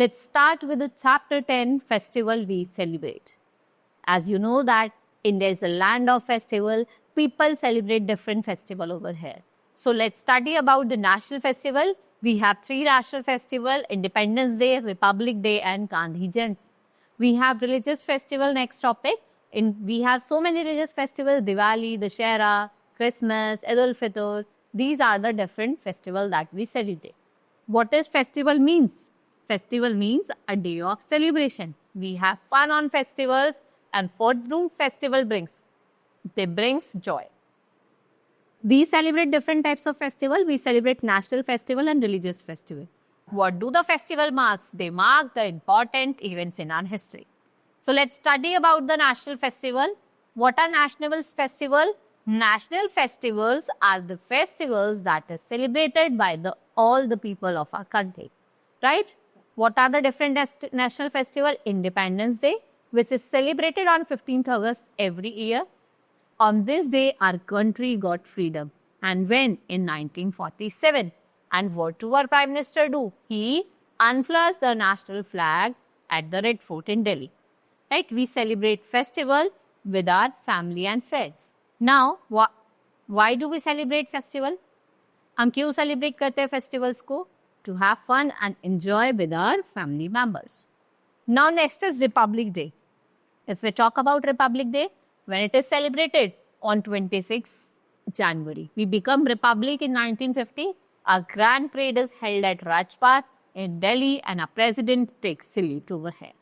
Let's start with the chapter 10 festival we celebrate. As you know that India is a land of festival, people celebrate different festival over here. So let's study about the national festival. We have 3 national festival: Independence Day, Republic Day and Gandhi Jayanti. We have religious festival, next topic. We have so many religious festivals: Diwali, Dussehra, Christmas, Eid al-Fitr. These are the different festivals that we celebrate. What does festival means? Festival means a day of celebration. We have fun on festivals, and what do festival brings? They brings joy. We celebrate different types of festival. We celebrate national festival and religious festival. What do the festival marks? They mark the important events in our history. So let's study about the national festival. What are national festival? National festivals are the festivals that are celebrated by all the people of our country, right? What are the different national festival? Independence Day, which is celebrated on 15th August every year. On this day, our country got freedom. And when? In 1947. And what do our Prime Minister do? He unfurls the national flag at the Red Fort in Delhi. Right? We celebrate festival with our family and friends. Now, why do we celebrate festival? हम क्यों celebrate करते हैं festivals को? To have fun and enjoy with our family members. Now, next is Republic Day. If we talk about Republic Day, when it is celebrated on 26 January, we become Republic in 1950. A grand parade is held at Rajpath in Delhi and a president takes salute over here.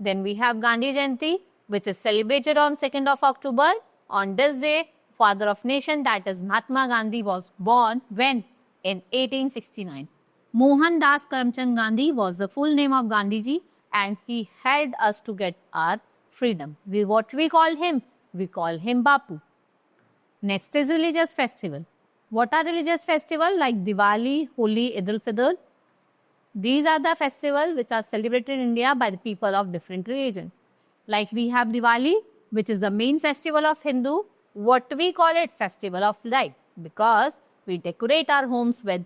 Then we have Gandhi Jayanti, which is celebrated on 2nd of October. On this day, father of nation, that is Mahatma Gandhi, was born when? In 1869. Mohandas Karamchand Gandhi was the full name of Gandhiji, and he helped us to get our freedom. What we call him? We call him Bapu. Next is religious festival. What are religious festivals like Diwali, Holi, Eid al-Fitr? These are the festivals which are celebrated in India by the people of different religion. Like we have Diwali, which is the main festival of Hindu. What we call it? Festival of light, because we decorate our homes with,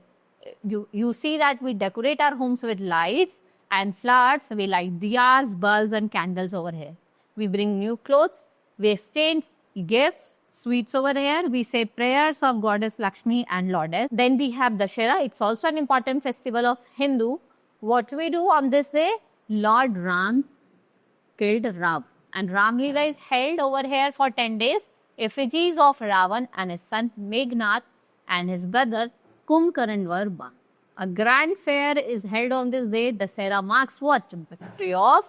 you see that we decorate our homes with lights and flowers. We light diyas, bulbs and candles over here. We bring new clothes, we exchange gifts, sweets over here. We say prayers of Goddess Lakshmi and Lordess. Then we have Dussehra. It's also an important festival of Hindu. What we do on this day? Lord Ram killed Ram. And Ram Leela is held over here for 10 days. Effigies of Ravan and his son Meghnad and his brother Kumbhakarna were burned. A grand fair is held on this day. Dussehra marks what? Victory of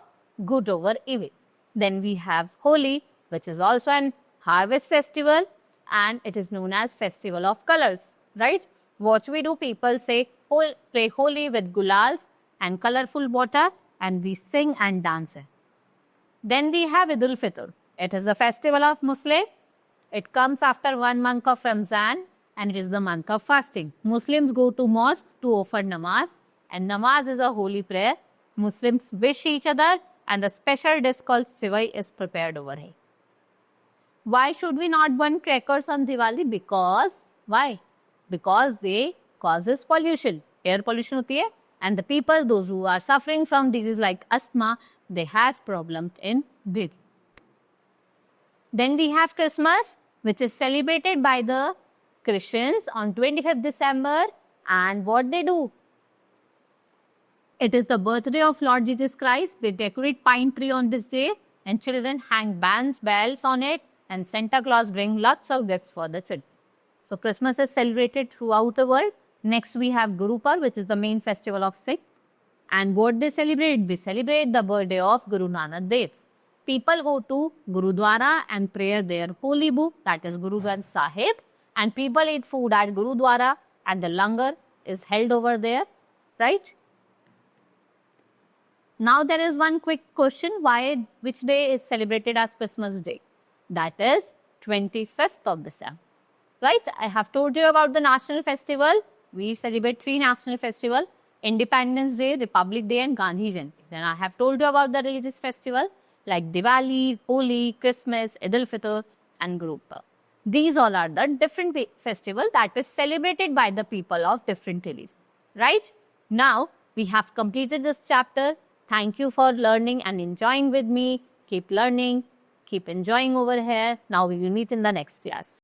good over evil. Then we have Holi, which is also an harvest festival, and it is known as festival of colors, right? What we do? People say play Holi with gulals and colorful water, and we sing and dance. Then we have Eid al-Fitr. It is a festival of Muslim. It comes after 1 month of Ramzan, and it is the month of fasting. Muslims go to mosque to offer namaz, and namaz is a holy prayer. Muslims wish each other, and a special dish called Sivai is prepared over here. Why should we not burn crackers on Diwali? Because, why? Because they causes pollution. Air pollution होती है, and the people, those who are suffering from disease like asthma, they have problems in breathing. Then we have Christmas, which is celebrated by the Christians on 25th December. And what they do? It is the birthday of Lord Jesus Christ. They decorate pine tree on this day, and children hang bands, bells on it, and Santa Claus bring lots of gifts for the children. So Christmas is celebrated throughout the world. Next we have Guru Parv, which is the main festival of Sikh. And what they celebrate? They celebrate the birthday of Guru Nanak Dev. People go to Gurudwara and pray their holy book, that is Guru Granth Sahib. And people eat food at Gurudwara, and the langar is held over there, right? Now there is one quick question: which day is celebrated as Christmas Day? That is 25th of December, right? I have told you about the national festival. We celebrate 3 national festivals: Independence Day, Republic Day and Gandhi Jayanti. Then I have told you about the religious festival like Diwali, Holi, Christmas, Eid al-Fitr and Guru Parv. These all are the different festivals that is celebrated by the people of different religions, right? Now, We have completed this chapter. Thank you for learning and enjoying with me. Keep learning, keep enjoying over here. Now we will meet in the next class.